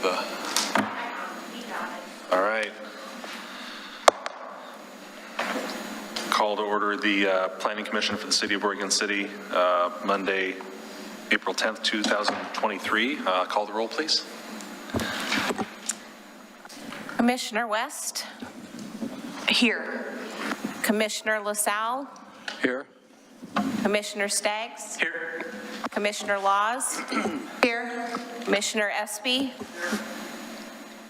the... All right. Call to order the Planning Commission for the City of Oregon City, Monday, April 10th, 2023. Call the roll, please. Commissioner West? Here. Commissioner LaSalle? Here. Commissioner Staggs? Here. Commissioner Laws? Here. Commissioner Espy?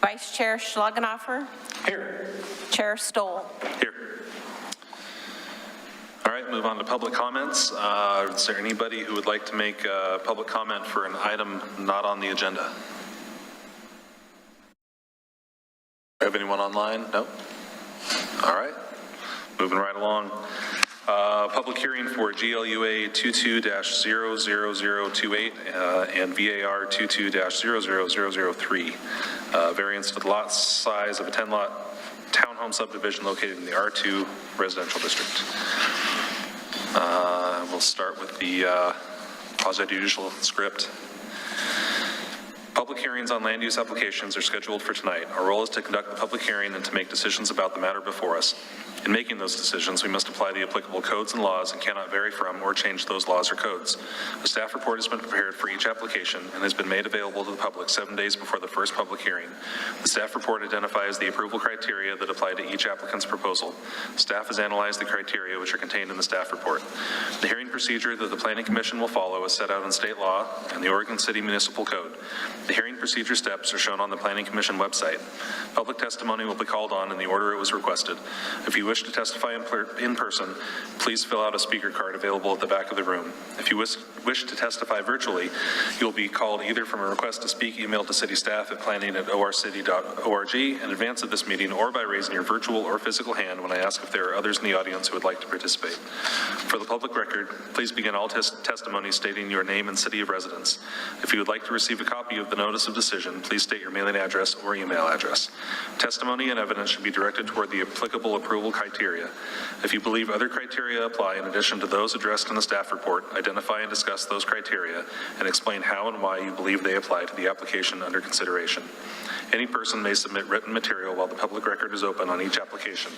Vice Chair Schlagenhofer? Here. Chair Stoll? Here. All right, move on to public comments. Is there anybody who would like to make a public comment for an item not on the agenda? Have anyone online? No? All right, moving right along. Public hearing for GLUA 22-00028 and VAR 22-00003. Variance to the lot size of a 10-lot townhome subdivision located in the R2 residential district. We'll start with the quasi-judicial script. Public hearings on land use applications are scheduled for tonight. Our role is to conduct the public hearing and to make decisions about the matter before us. In making those decisions, we must apply the applicable codes and laws and cannot vary from or change those laws or codes. A staff report has been prepared for each application and has been made available to the public 7 days before the first public hearing. The staff report identifies the approval criteria that apply to each applicant's proposal. Staff has analyzed the criteria which are contained in the staff report. The hearing procedure that the Planning Commission will follow is set out in state law and the Oregon City Municipal Code. The hearing procedure steps are shown on the Planning Commission website. Public testimony will be called on in the order it was requested. If you wish to testify in person, please fill out a speaker card available at the back of the room. If you wish to testify virtually, you'll be called either from a request to speak emailed to city staff at planning@orcity.org in advance of this meeting, or by raising your virtual or physical hand when I ask if there are others in the audience who would like to participate. For the public record, please begin all testimony stating your name and city of residence. If you would like to receive a copy of the notice of decision, please state your mailing address or email address. Testimony and evidence should be directed toward the applicable approval criteria. If you believe other criteria apply in addition to those addressed in the staff report, identify and discuss those criteria and explain how and why you believe they apply to the application under consideration. Any person may submit written material while the public record is open on each application.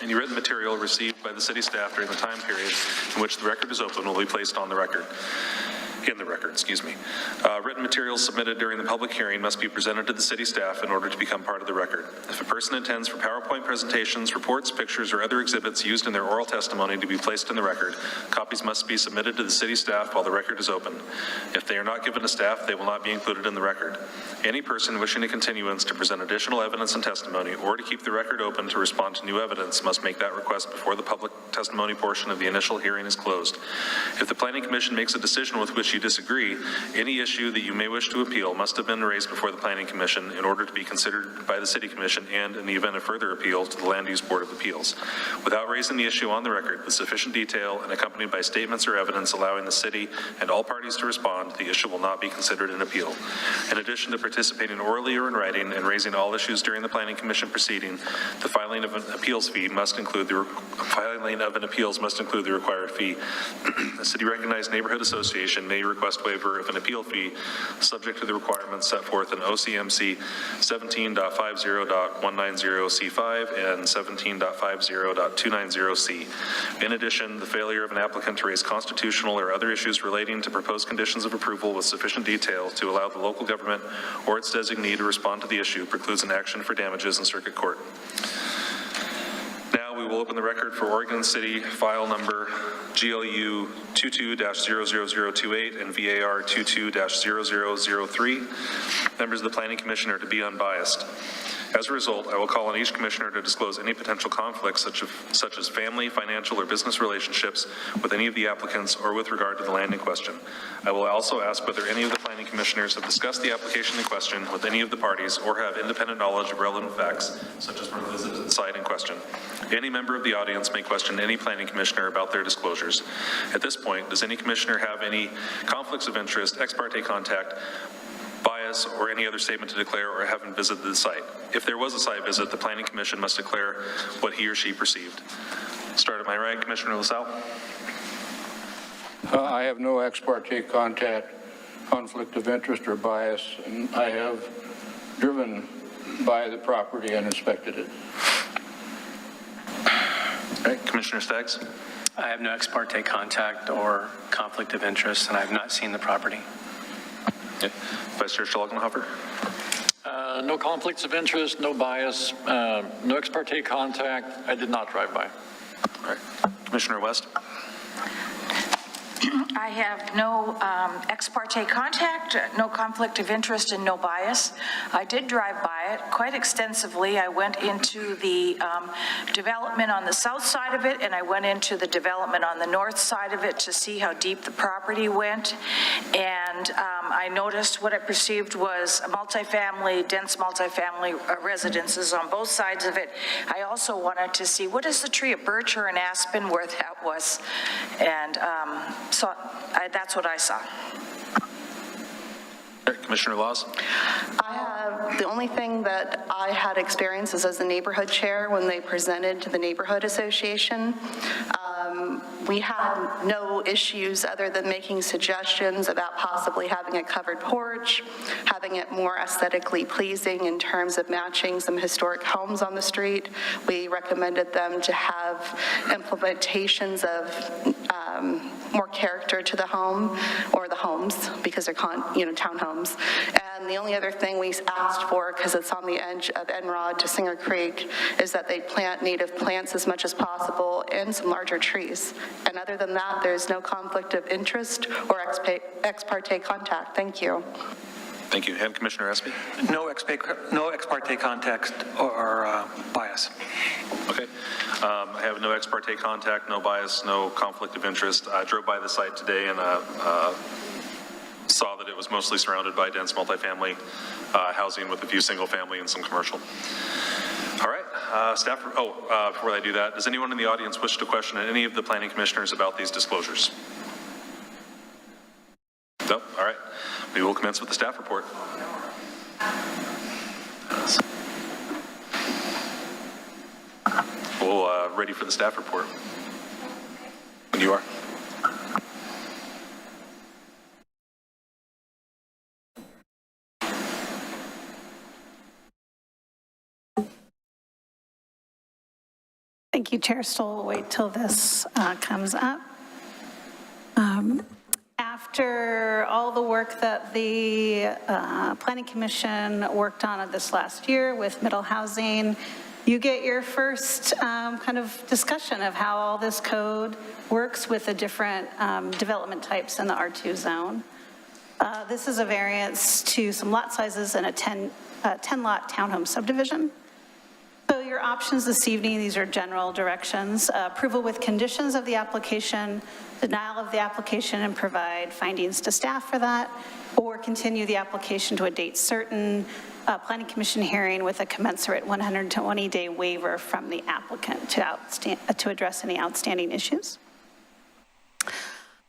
Any written material received by the city staff during the time period in which the record is open will be placed on the record. Written materials submitted during the public hearing must be presented to the city staff in order to become part of the record. If a person intends for PowerPoint presentations, reports, pictures, or other exhibits used in their oral testimony to be placed in the record, copies must be submitted to the city staff while the record is open. If they are not given to staff, they will not be included in the record. Any person wishing a continuance to present additional evidence and testimony, or to keep the record open to respond to new evidence, must make that request before the public testimony portion of the initial hearing is closed. If the Planning Commission makes a decision with which you disagree, any issue that you may wish to appeal must have been raised before the Planning Commission in order to be considered by the City Commission and, in the event of further appeal, to the Land Use Board of Appeals. Without raising the issue on the record with sufficient detail and accompanied by statements or evidence allowing the city and all parties to respond, the issue will not be considered an appeal. In addition to participating orally or in writing and raising all issues during the Planning Commission proceeding, the filing of an appeals must include the required fee. The city-recognized neighborhood association may request waiver of an appeal fee subject to the requirements set forth in OCMC 17.50.190C5 and 17.50.290C. In addition, the failure of an applicant to raise constitutional or other issues relating to proposed conditions of approval with sufficient detail to allow the local government or its designee to respond to the issue precludes an action for damages in circuit court. Now we will open the record for Oregon City file number GLU 22-00028 and VAR 22-0003. Members of the Planning Commission are to be unbiased. As a result, I will call on each commissioner to disclose any potential conflicts such as family, financial, or business relationships with any of the applicants or with regard to the land in question. I will also ask whether any of the planning commissioners have discussed the application in question with any of the parties or have independent knowledge of relevant facts, such as from visit to the site in question. Any member of the audience may question any planning commissioner about their disclosures. At this point, does any commissioner have any conflicts of interest, ex parte contact, bias, or any other statement to declare or haven't visited the site? If there was a site visit, the Planning Commission must declare what he or she perceived. Start at my right, Commissioner LaSalle. I have no ex parte contact, conflict of interest, or bias, and I have driven by the property and inspected it. All right, Commissioner Staggs? I have no ex parte contact or conflict of interest, and I have not seen the property. Yeah. Vice Chair Schlagenhofer? No conflicts of interest, no bias, no ex parte contact. I did not drive by. All right. Commissioner West? I have no ex parte contact, no conflict of interest, and no bias. I did drive by it quite extensively. I went into the development on the south side of it, and I went into the development on the north side of it to see how deep the property went. And I noticed what I perceived was a multifamily, dense multifamily residences on both sides of it. I also wanted to see, what is the tree, a birch or an aspen, where that was. And so that's what I saw. All right, Commissioner Laws? The only thing that I had experience is as the neighborhood chair when they presented to the neighborhood association. We had no issues other than making suggestions about possibly having a covered porch, having it more aesthetically pleasing in terms of matching some historic homes on the street. We recommended them to have implementations of more character to the home or the homes, because they're townhomes. And the only other thing we asked for, because it's on the edge of Enrod to Singer Creek, is that they plant native plants as much as possible and some larger trees. And other than that, there's no conflict of interest or ex parte contact. Thank you. Thank you. And Commissioner Espy? No ex parte contact or bias. Okay. I have no ex parte contact, no bias, no conflict of interest. I drove by the site today and saw that it was mostly surrounded by dense multifamily housing with a few single family and some commercial. All right, staff, before I do that, does anyone in the audience wish to question any of the planning commissioners about these disclosures? No? All right. We will commence with the staff report. We'll ready for the staff report. When you are. Thank you, Chair Stoll. We'll wait till this comes up. After all the work that the Planning Commission worked on this last year with middle housing, you get your first kind of discussion of how all this code works with the different development types in the R2 zone. This is a variance to some lot sizes in a 10-lot townhome subdivision. So your options this evening, these are general directions: approval with conditions of the application, denial of the application and provide findings to staff for that, or continue the application to a date certain, Planning Commission hearing with a commensurate 120-day waiver from the applicant to address any outstanding issues.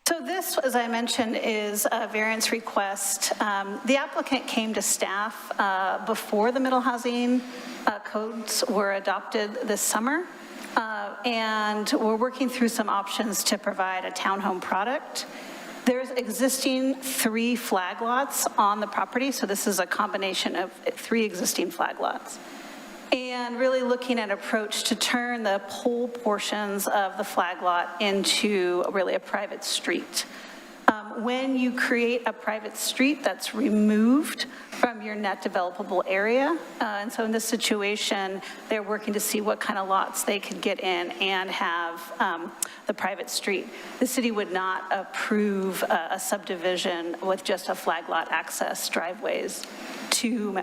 So this, as I mentioned, is a variance request. The applicant came to staff before the middle housing codes were adopted this summer, and we're working through some options to provide a townhome product. There's existing 3 flag lots on the property, so this is a combination of 3 existing flag lots. And really looking at approach to turn the pole portions of the flag lot into really a private street. When you create a private street, that's removed from your net developable area. And so in this situation, they're working to see what kind of lots they could get in and have the private street. The city would not approve a subdivision with just a flag lot access driveways to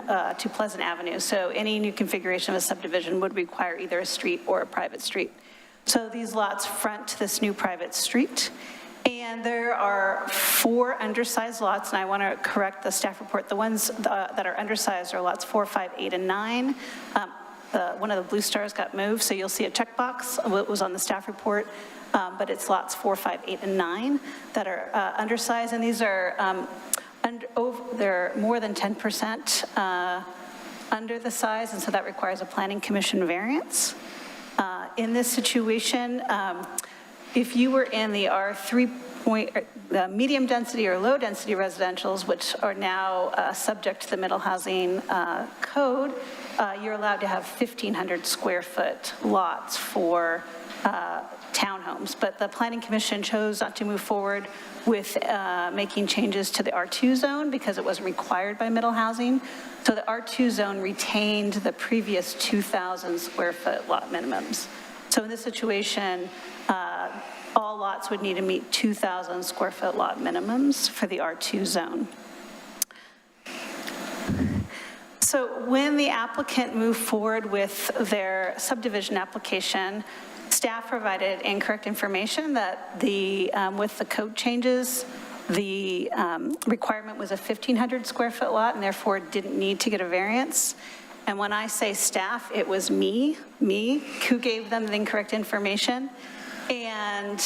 Pleasant Avenue. So any new configuration of a subdivision would require either a street or a private street. So these lots front to this new private street. And there are 4 undersized lots, and I want to correct the staff report. The ones that are undersized are lots 4, 5, 8, and 9. One of the blue stars got moved, so you'll see a checkbox. It was on the staff report, but it's lots 4, 5, 8, and 9 that are undersized, and these are they're more than 10% under the size, and so that requires a Planning Commission variance. In this situation, if you were in the R3 medium density or low density residentials, which are now subject to the middle housing code, you're allowed to have 1,500 square foot lots for townhomes. But the Planning Commission chose not to move forward with making changes to the R2 zone because it wasn't required by middle housing. So the R2 zone retained the previous 2,000 square foot lot minimums. So in this situation, all lots would need to meet 2,000 square foot lot minimums for the R2 zone. So when the applicant moved forward with their subdivision application, staff provided incorrect information that with the code changes, the requirement was a 1,500 square foot lot and therefore didn't need to get a variance. And when I say staff, it was me who gave them the incorrect information. And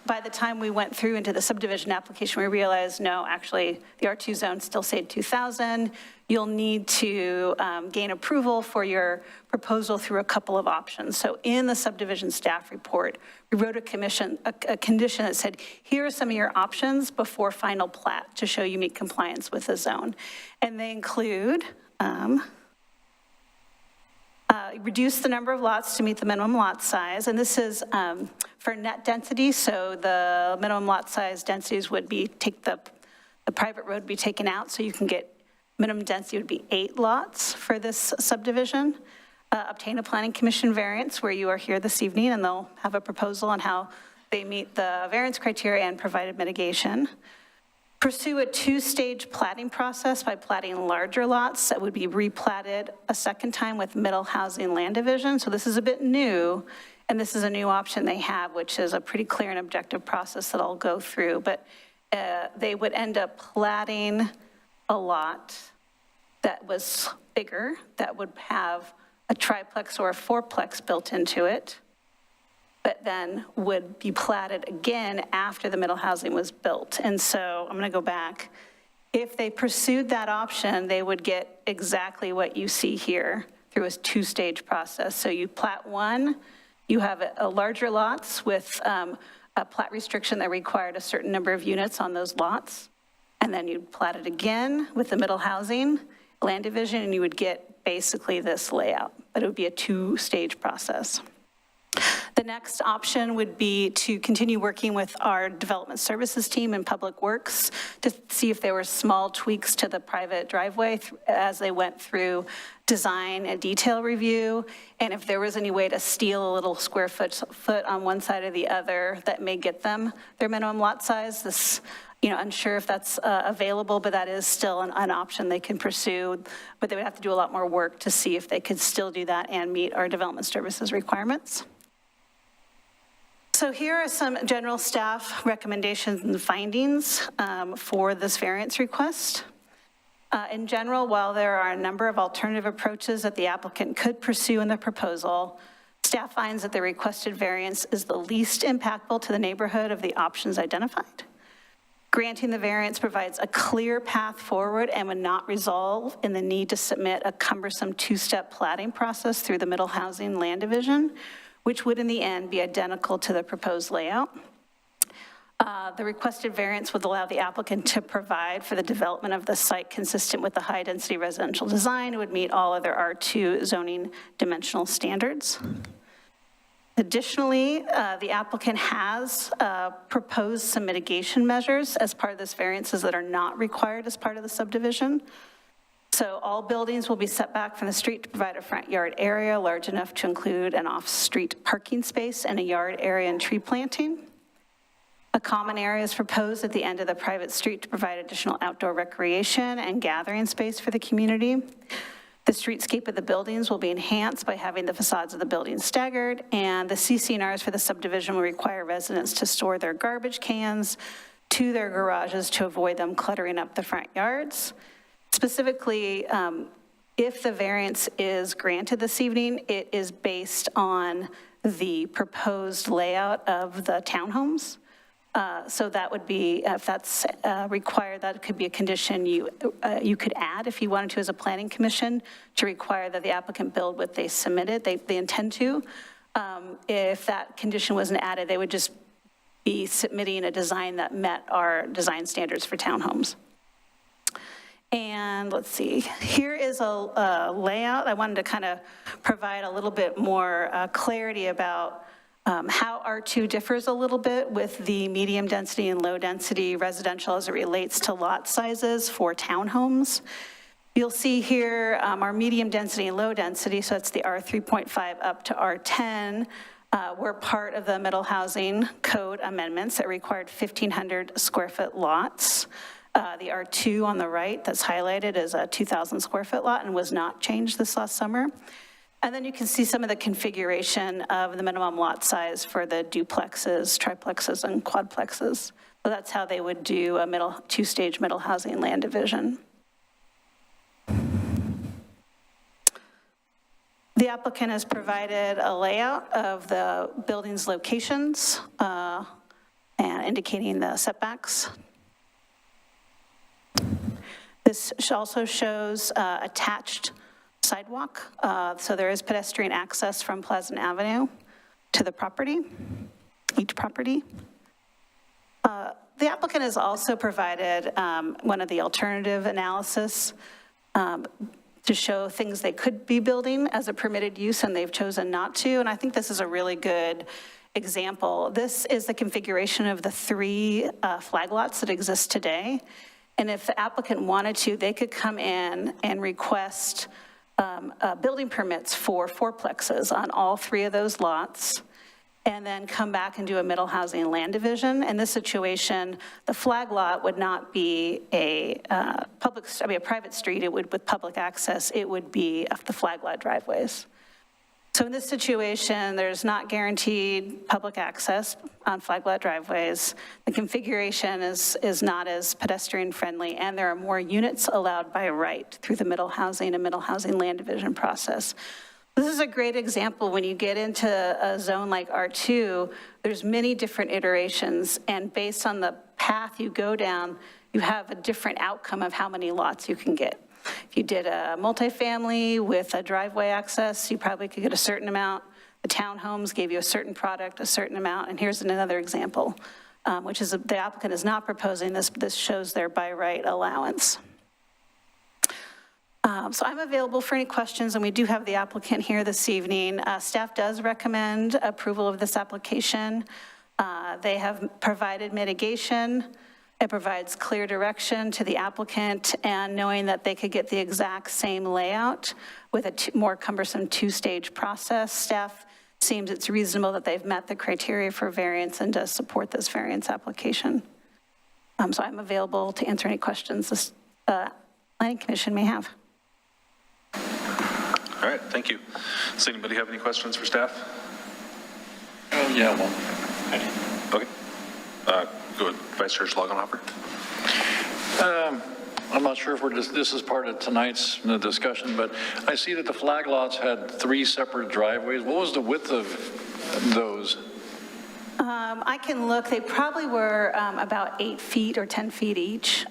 by the time we went through into the subdivision application, we realized, no, actually, the R2 zone still said 2,000. You'll need to gain approval for your proposal through a couple of options. So in the subdivision staff report, we wrote a condition that said, here are some of your options before final plat to show you meet compliance with the zone. And they include, reduce the number of lots to meet the minimum lot size, and this is for net density, so the minimum lot size densities would be, the private road would be taken out, so you can get, minimum density would be 8 lots for this subdivision. Obtain a planning commission variance where you are here this evening, and they'll have a proposal on how they meet the variance criteria and provided mitigation. Pursue a 2-stage platting process by platting larger lots that would be replatted a second time with middle housing land division. So this is a bit new, and this is a new option they have, which is a pretty clear and objective process that I'll go through. But they would end up platting a lot that was bigger, that would have a triplex or a fourplex built into it, but then would be platted again after the middle housing was built. And so I'm gonna go back. If they pursued that option, they would get exactly what you see here through a 2-stage process. So you plat one, you have a larger lots with a plat restriction that required a certain number of units on those lots. And then you'd plat it again with the middle housing land division, and you would get basically this layout, but it would be a 2-stage process. The next option would be to continue working with our development services team in Public Works to see if there were small tweaks to the private driveway as they went through design and detail review, and if there was any way to steal a little square foot on one side or the other that may get them their minimum lot size. This, unsure if that's available, but that is still an option they can pursue, but they would have to do a lot more work to see if they could still do that and meet our development services requirements. So here are some general staff recommendations and findings for this variance request. In general, while there are a number of alternative approaches that the applicant could pursue in the proposal, staff finds that the requested variance is the least impactful to the neighborhood of the options identified. Granting the variance provides a clear path forward and would not result in the need to submit a cumbersome 2-step platting process through the middle housing land division, which would in the end be identical to the proposed layout. The requested variance would allow the applicant to provide for the development of the site consistent with the high-density residential design. It would meet all other R2 zoning dimensional standards. Additionally, the applicant has proposed some mitigation measures as part of this variances that are not required as part of the subdivision. So all buildings will be set back from the street to provide a front yard area large enough to include an off-street parking space and a yard area and tree planting. A common area is proposed at the end of the private street to provide additional outdoor recreation and gathering space for the community. The streetscape of the buildings will be enhanced by having the facades of the buildings staggered, and the CC&Rs for the subdivision will require residents to store their garbage cans to their garages to avoid them cluttering up the front yards. Specifically, if the variance is granted this evening, it is based on the proposed layout of the townhomes. So that would be, if that's required, that could be a condition you could add if you wanted to as a planning commission to require that the applicant build what they submitted, they intend to. If that condition wasn't added, they would just be submitting a design that met our design standards for townhomes. And let's see, here is a layout. I wanted to kind of provide a little bit more clarity about how R2 differs a little bit with the medium density and low density residential as it relates to lot sizes for townhomes. You'll see here our medium density and low density, so it's the R3.5 up to R10, were part of the middle housing code amendments that required 1,500 square foot lots. The R2 on the right that's highlighted is a 2,000 square foot lot and was not changed this last summer. And then you can see some of the configuration of the minimum lot size for the duplexes, triplexes, and quadplexes. So that's how they would do a two-stage middle housing land division. The applicant has provided a layout of the building's locations and indicating the setbacks. This also shows attached sidewalk, so there is pedestrian access from Pleasant Avenue to the property, each property. The applicant has also provided one of the alternative analysis to show things they could be building as a permitted use and they've chosen not to, and I think this is a really good example. This is the configuration of the 3 flag lots that exist today. And if the applicant wanted to, they could come in and request building permits for 4plexes on all 3 of those lots, and then come back and do a middle housing land division. In this situation, the flag lot would not be a private street. It would, with public access, it would be the flag lot driveways. So in this situation, there's not guaranteed public access on flag lot driveways. The configuration is not as pedestrian friendly, and there are more units allowed by right through the middle housing and middle housing land division process. This is a great example. When you get into a zone like R2, there's many different iterations, and based on the path you go down, you have a different outcome of how many lots you can get. If you did a multifamily with a driveway access, you probably could get a certain amount. The townhomes gave you a certain product, a certain amount, and here's another example, which is the applicant is not proposing this, but this shows their by right allowance. So I'm available for any questions, and we do have the applicant here this evening. Staff does recommend approval of this application. They have provided mitigation. It provides clear direction to the applicant, and knowing that they could get the exact same layout with a more cumbersome 2-stage process, staff seems it's reasonable that they've met the criteria for variance and does support this variance application. So I'm available to answer any questions this Planning Commission may have. All right, thank you. Does anybody have any questions for staff? Yeah, well, Okay. Go ahead, Vice Chair Schlagenhofer. I'm not sure if this is part of tonight's discussion, but I see that the flag lots had 3 separate driveways. What was the width of those? I can look. They probably were about 8 feet or 10 feet each.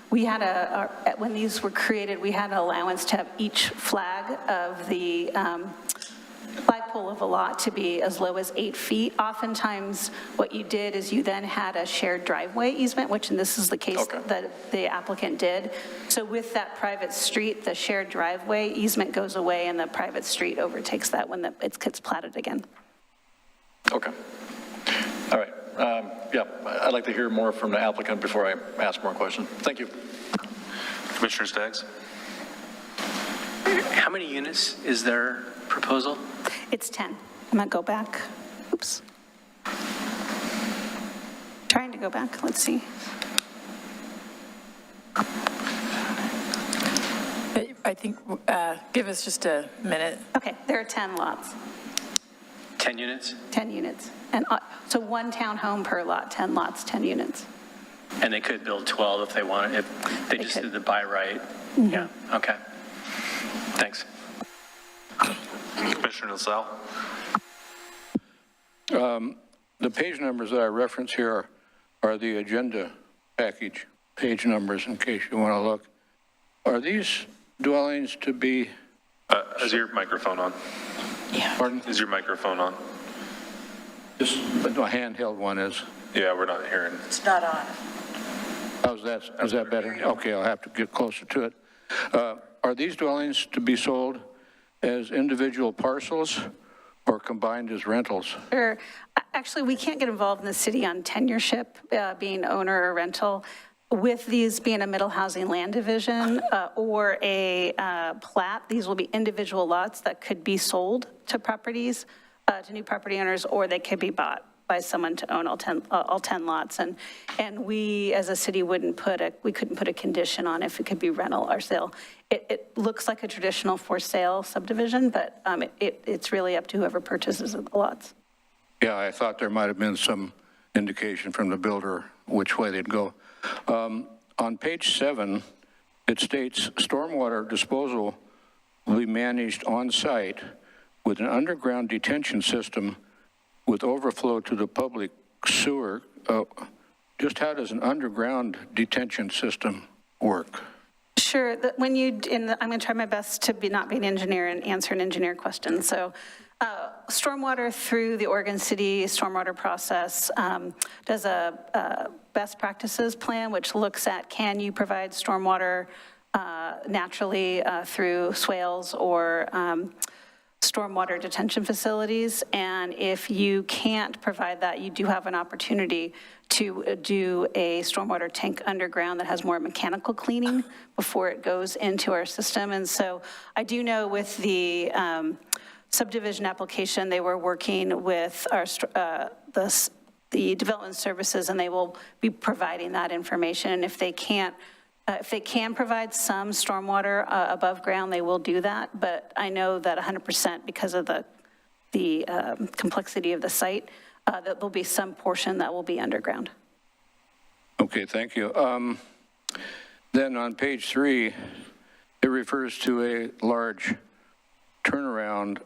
We had when these were created, we had an allowance to have each flag of the flagpole of a lot to be as low as 8 feet. Oftentimes, what you did is you then had a shared driveway easement, which, and this is the case that the applicant did. So with that private street, the shared driveway easement goes away and the private street overtakes that when it gets platted again. Okay. All right. Yeah, I'd like to hear more from the applicant before I ask more questions. Thank you. Commissioner Staggs? How many units is their proposal? It's 10. I'm gonna go back. Oops. Trying to go back. Let's see. I think, give us just a minute. Okay, there are 10 lots, 10 units? 10 units. And so 1 townhome per lot, 10 lots, 10 units. And they could build 12 if they wanted, if they just could. did the by right? Mm-hmm. Yeah, okay. Thanks. Commissioner LaSalle? The page numbers that I reference here are the agenda package page numbers, in case you want to look. Are these dwellings to be? Is your microphone on? Pardon? Is your microphone on? This, but no, handheld one is. Yeah, we're not hearing. It's not on. How's that? Is that better? Okay, I'll have to get closer to it. Are these dwellings to be sold as individual parcels or combined as rentals? Sure. Actually, we can't get involved in the city on tenureship, being owner or rental. With these being a middle housing land division or a plat, these will be individual lots that could be sold to properties, to new property owners, or they could be bought by someone to own all 10 lots. And we, as a city, we couldn't put a condition on if it could be rental or sale. It looks like a traditional for sale subdivision, but it's really up to whoever purchases the lots. Yeah, I thought there might have been some indication from the builder which way they'd go. On page 7, it states stormwater disposal will be managed on site with an underground detention system with overflow to the public sewer. Just how does an underground detention system work? Sure. When I'm going to try my best to not be an engineer and answer an engineer question. So stormwater through the Oregon City stormwater process does a best practices plan, which looks at can you provide stormwater naturally through swales or stormwater detention facilities. And if you can't provide that, you do have an opportunity to do a stormwater tank underground that has more mechanical cleaning before it goes into our system. And so I do know with the subdivision application, they were working with our the development services, and they will be providing that information. And if they can provide some stormwater above ground, they will do that. But I know that 100%, because of the complexity of the site, that there'll be some portion that will be underground. Okay, thank you. Then on page 3, it refers to a large turnaround.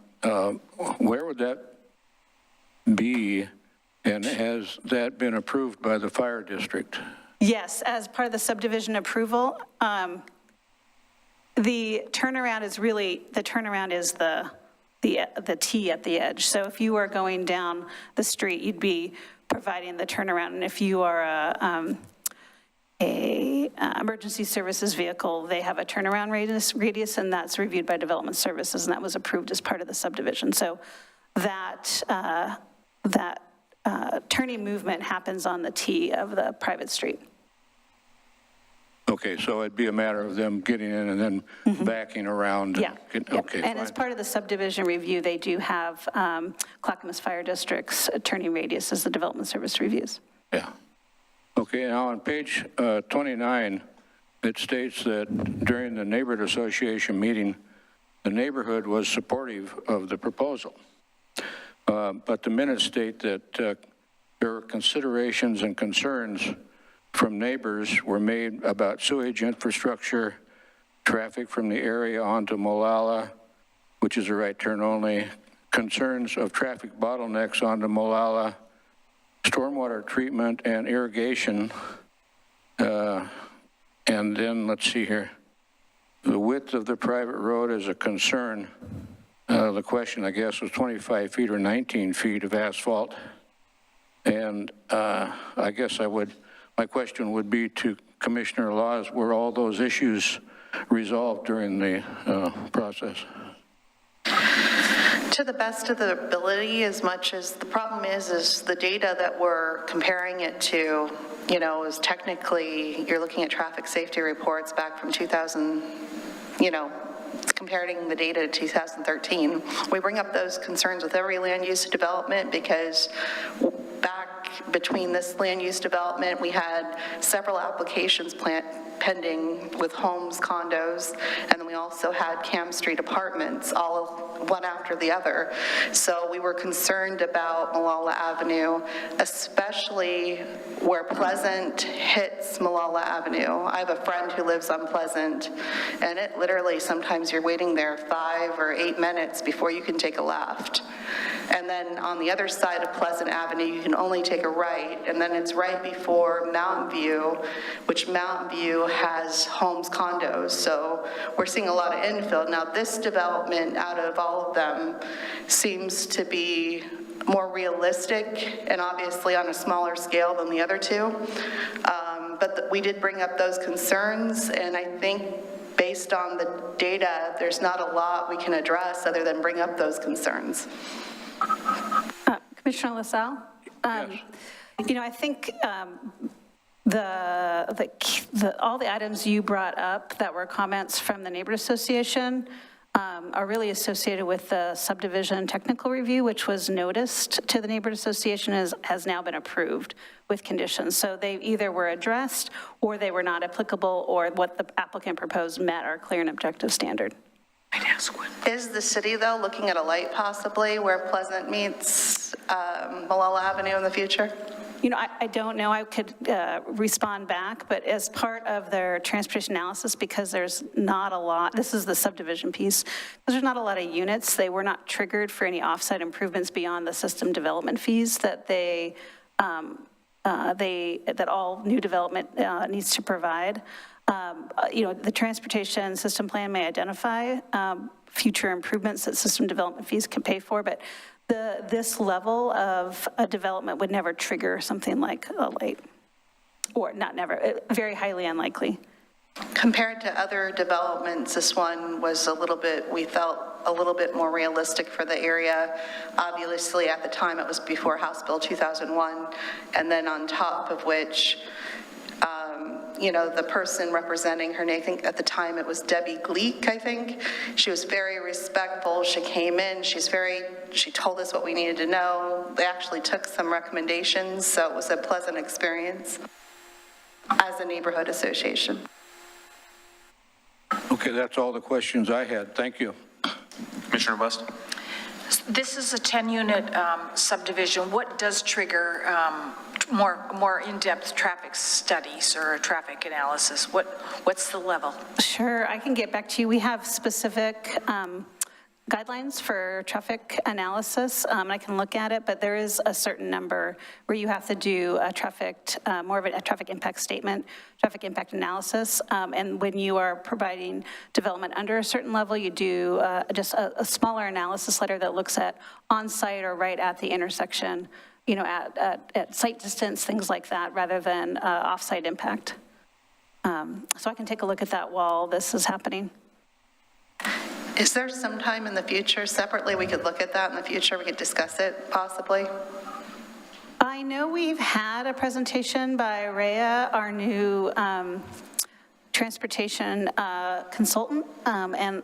Where would that be, and has that been approved by the fire district? Yes, as part of the subdivision approval, the turnaround is the T at the edge. So if you are going down the street, you'd be providing the turnaround. And if you are a emergency services vehicle, they have a turnaround radius, and that's reviewed by development services, and that was approved as part of the subdivision. So that turning movement happens on the T of the private street. Okay, so it'd be a matter of them getting in and then backing around. Yeah. Okay, and as part of the subdivision review, they do have Clackamas Fire District's turning radius as the development service reviews. Yeah. Okay, now on page 29, it states that during the neighborhood association meeting, the neighborhood was supportive of the proposal. But the minutes state that there were considerations and concerns from neighbors were made about sewage infrastructure, traffic from the area onto Molalla, which is a right turn only, concerns of traffic bottlenecks onto Molalla, stormwater treatment and irrigation, and then let's see here, the width of the private road is a concern. The question, I guess, was 25 feet or 19 feet of asphalt. And I guess my question would be to Commissioner Laws, were all those issues resolved during the process? To the best of the ability, as much as the problem is the data that we're comparing it to, is technically, you're looking at traffic safety reports back from 2000, it's comparing the data to 2013. We bring up those concerns with every land use development because back between this land use development, we had several applications pending with homes, condos, and then we also had Cam Street apartments, all one after the other. So we were concerned about Molalla Avenue, especially where Pleasant hits Molalla Avenue. I have a friend who lives on Pleasant, and it literally, sometimes you're waiting there 5 or 8 minutes before you can take a left. And then on the other side of Pleasant Avenue, you can only take a right, and then it's right before Mountain View, which Mountain View has homes, condos. So we're seeing a lot of infill. Now this development, out of all of them, seems to be more realistic and obviously on a smaller scale than the other two. But we did bring up those concerns, and I think based on the data, there's not a lot we can address other than bring up those concerns. Commissioner LaSalle? Yes. You know, I think all the items you brought up that were comments from the neighborhood association are really associated with the subdivision technical review, which was noticed to the neighborhood association, has now been approved with conditions. So they either were addressed, or they were not applicable, or what the applicant proposed met our clear and objective standard. Is the city, though, looking at a light possibly where Pleasant meets Malala Avenue in the future? You know, I don't know, I could respond back, but as part of their transportation analysis, because there's not a lot, this is the subdivision piece, because there's not a lot of units, they were not triggered for any offsite improvements beyond the system development fees that that all new development needs to provide. You know, the transportation system plan may identify future improvements that system development fees can pay for, but this level of a development would never trigger something like a light, or not never, very highly unlikely. Compared to other developments, this one was we felt a little bit more realistic for the area. Obviously, at the time, it was before House Bill 2001, and then on top of which, you know, the person representing her, I think at the time it was Debbie Gleek, I think. She was very respectful. She came in, she told us what we needed to know. They actually took some recommendations, so it was a pleasant experience as a neighborhood association. Okay, that's all the questions I had. Thank you. Commissioner West? This is a 10-unit subdivision. What does trigger more in-depth traffic studies or a traffic analysis? What's the level? Sure, I can get back to you. We have specific guidelines for traffic analysis. I can look at it, but there is a certain number where you have to do a more of a traffic impact statement, traffic impact analysis. And when you are providing development under a certain level, you do just a smaller analysis letter that looks at on-site or right at the intersection, you know, at site distance, things like that, rather than off-site impact. So I can take a look at that while this is happening. Is there some time in the future, separately, we could look at that in the future, we could discuss it possibly? I know we've had a presentation by Rhea, our new transportation consultant, and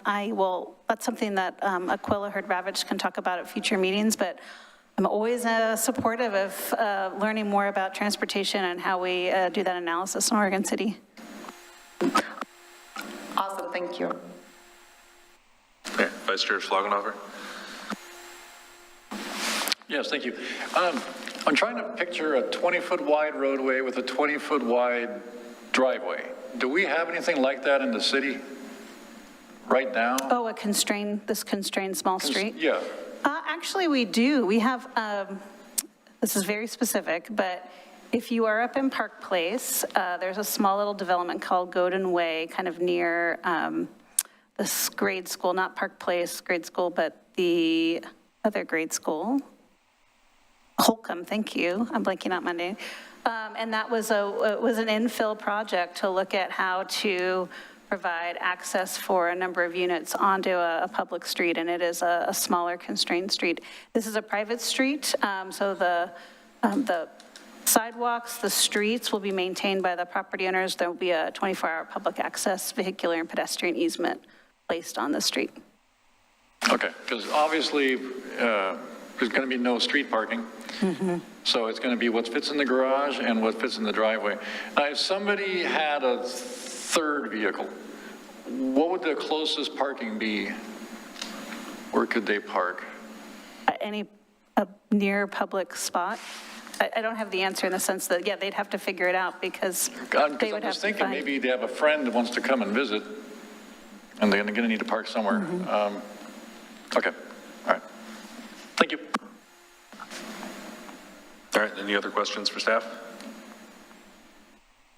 that's something that Aquila Hurd-Ravitch can talk about at future meetings, but I'm always supportive of learning more about transportation and how we do that analysis in Oregon City. Awesome, thank you. Okay, Vice Chair Schlagenhofer? Yes, thank you. I'm trying to picture a 20-foot wide roadway with a 20-foot wide driveway. Do we have anything like that in the city right now? Oh, this constrained small street? Yeah. Actually, we do. We have, this is very specific, but if you are up in Park Place, there's a small little development called Godin Way, kind of near this grade school, not Park Place grade school, but the other grade school. Holcomb, thank you. I'm blanking out Monday. And that was an infill project to look at how to provide access for a number of units onto a public street, and it is a smaller constrained street. This is a private street, so the sidewalks, the streets will be maintained by the property owners. There will be a 24-hour public access vehicular and pedestrian easement placed on the street. Okay, because obviously there's going to be no street parking. So it's going to be what fits in the garage and what fits in the driveway. Now, if somebody had a third vehicle, what would the closest parking be? Where could they park? A near public spot? I don't have the answer in the sense that, yeah, they'd have to figure it out because they would I'm have just to thinking find. maybe they have a friend that wants to come and visit, and they're going to need to park somewhere. Okay, all right. Thank you. All right, any other questions for staff?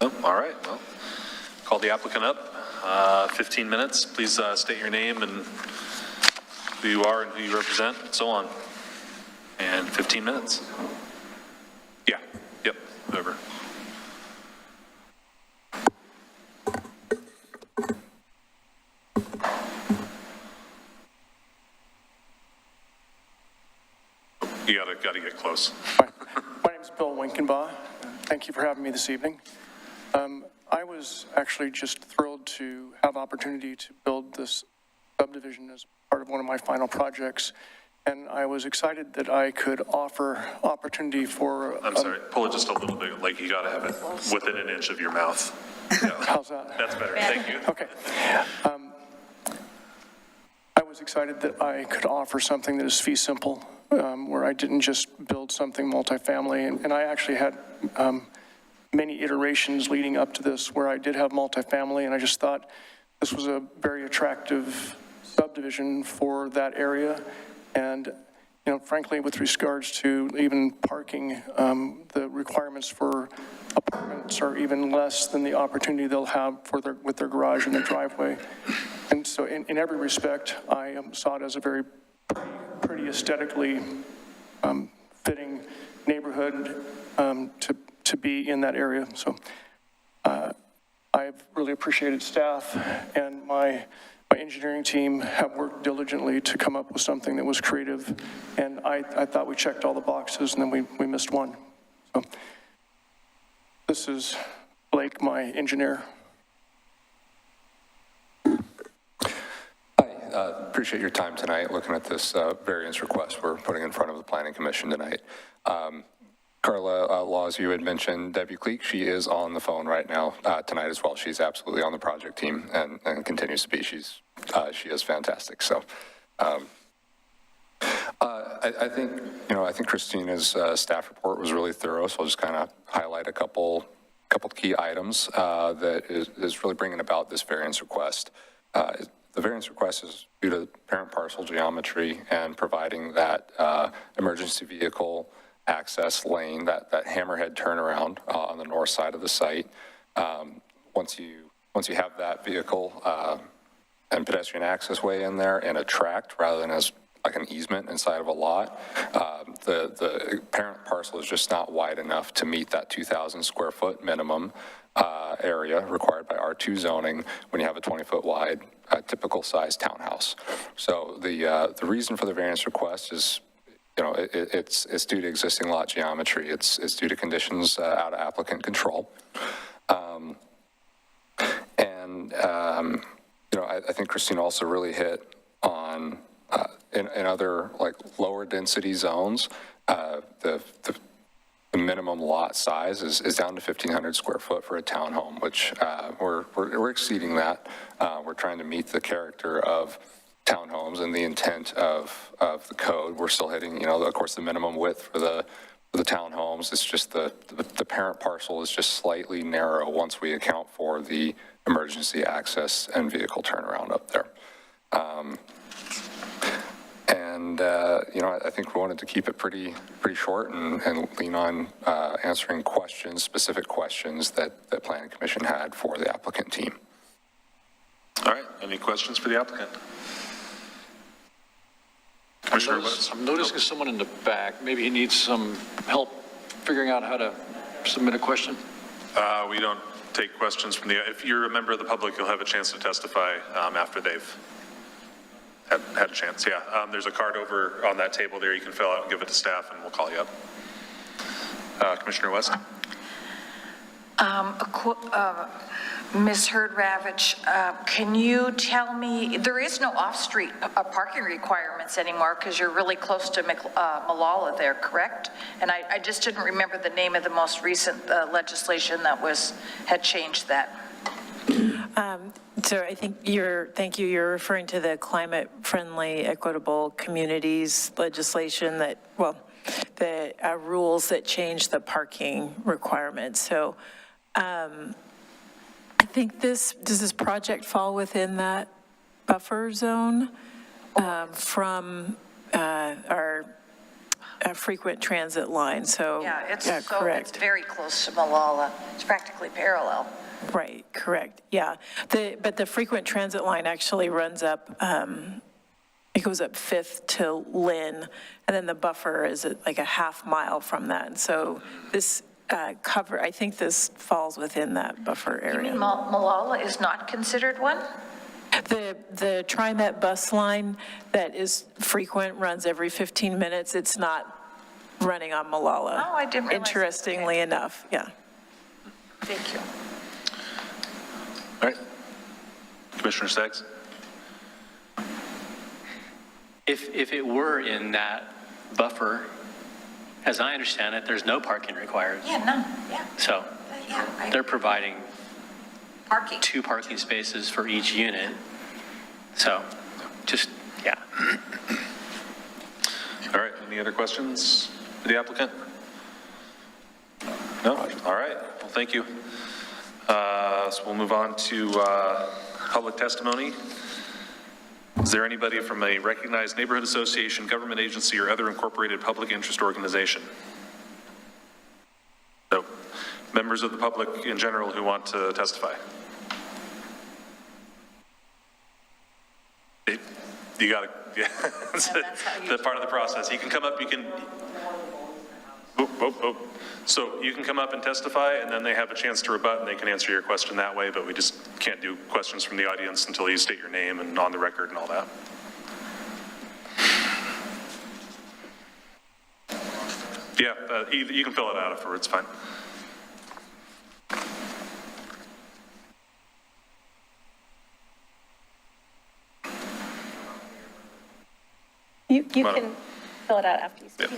No? All right, well, call the applicant up. 15 minutes. Please state your name and who you are and who you represent, and so on. And in 15 minutes. Yeah, yep, over. You gotta get close. My name is Bill Winkenbaugh. Thank you for having me this evening. I was actually just thrilled to have opportunity to build this subdivision as part of one of my final projects, and I was excited that I could offer opportunity for... I'm sorry, pull it just a little bit, like you gotta have it within an inch of your mouth. Yeah. How's that? That's better, thank you. Okay. I was excited that I could offer something that is fee simple, where I didn't just build something multifamily, and I actually had many iterations leading up to this where I did have multifamily, and I just thought this was a very attractive subdivision for that area. And, you know, frankly, with regards to even parking, the requirements for apartments are even less than the opportunity they'll have for with their garage and their driveway. And so in every respect, I saw it as a very pretty aesthetically fitting neighborhood to be in that area. So I've really appreciated staff, and my engineering team have worked diligently to come up with something that was creative, and I thought we checked all the boxes, and then we missed one. So this is Blake, my engineer. Appreciate your time tonight looking at this variance request we're putting in front of the Planning Commission tonight. Carla Laws, you had mentioned Debbie Cleek. She is on the phone right now tonight as well. She's absolutely on the project team and continues to be. She is fantastic. So I think, you know, I think Christina's staff report was really thorough. So I'll just kind of highlight a couple key items that is really bringing about this variance request. The variance request is due to parent parcel geometry and providing that emergency vehicle access lane, that hammerhead turnaround on the north side of the site. Once you have that vehicle and pedestrian access way in there and a tract rather than as like an easement inside of a lot, the parent parcel is just not wide enough to meet that 2,000 square foot minimum area required by R2 zoning when you have a 20-foot wide typical size townhouse. So the reason for the variance request is, you know, it's due to existing lot geometry. It's due to conditions out of applicant control. You know, I think Christina also really hit on in other like lower density zones, the minimum lot size is down to 1,500 square foot for a townhome, which we're exceeding that. We're trying to meet the character of townhomes and the intent of the code. We're still hitting, you know, of course, the minimum width for the townhomes. It's just the parent parcel is just slightly narrow once we account for the emergency access and vehicle turnaround up there. You know, I think we wanted to keep it pretty short and lean on answering questions, specific questions that the Planning Commission had for the applicant team. All right, any questions for the applicant? I'm noticing someone in the back. Maybe he needs some help figuring out how to submit a question. We don't take questions from if you're a member of the public, you'll have a chance to testify after they've had a chance, yeah. There's a card over on that table there you can fill out and give it to staff, and we'll call you up. Commissioner West? Ms. Hurd-Ravitch, can you tell me, there is no off-street parking requirements anymore because you're really close to Malala there, correct? And I just didn't remember the name of the most recent legislation that had changed that. So I think thank you, you're referring to the climate-friendly, equitable communities legislation that, well, the rules that change the parking requirements. So I think does this project fall within that buffer zone from our frequent transit line? So yeah, correct. It's very close to Malala. It's practically parallel. Right, correct, yeah. But the frequent transit line actually runs up it goes up Fifth to Lynn, and then the buffer is like a half mile from that. And so this I think this falls within that buffer You area. mean Malala is not considered one? The TriMet bus line that is frequent, runs every 15 minutes, it's not running on Malala. Oh, I didn't realize that. Interestingly enough, yeah. Thank you. All right. Commissioner Staggs? If it were in that buffer, as I understand it, there's no parking required. Yeah, no, yeah, So yeah. they're providing Parking. 2 parking spaces for each unit. So just, yeah. All right, any other questions for the applicant? No? All right, well, thank you. So we'll move on to public testimony. Is there anybody from a recognized neighborhood association, government agency, or other incorporated public interest organization? So, members of the public in general who want to testify? You got it. Yeah. That's the part of the process. You can come up, you can. So you can come up and testify, and then they have a chance to rebut, and they can answer your question that way, but we just can't do questions from the audience until you state your name and on the record and all that. Yeah, you can fill it out afterwards, fine. You can fill it out after you speak.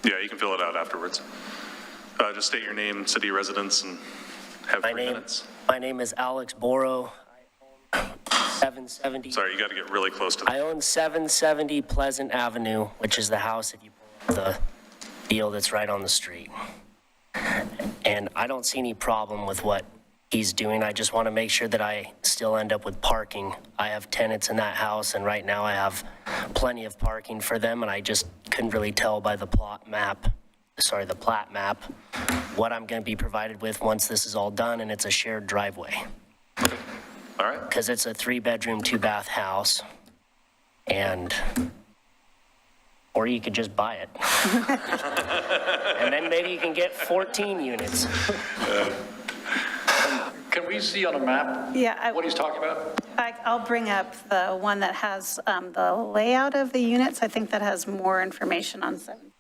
Yeah, you can fill it out afterwards. Just state your name, city residence, and have 3 minutes. My name is Alex Boro. I own 770. Sorry, you got to get really close to I own 770 Pleasant Avenue, which is the house if you pull up the deal that's right on the street. And I don't see any problem with what he's doing. I just want to make sure that I still end up with parking. I have tenants in that house, and right now I have plenty of parking for them, and I just couldn't really tell by the plat map, what I'm going to be provided with once this is all done and it's a shared driveway. All right. Because it's a 3-bedroom, 2-bath house, or you could just buy it. And then maybe you can get 14 units. Can we see on a map Yeah, what he's talking about? I'll bring up the one that has the layout of the units. I think that has more information on 7.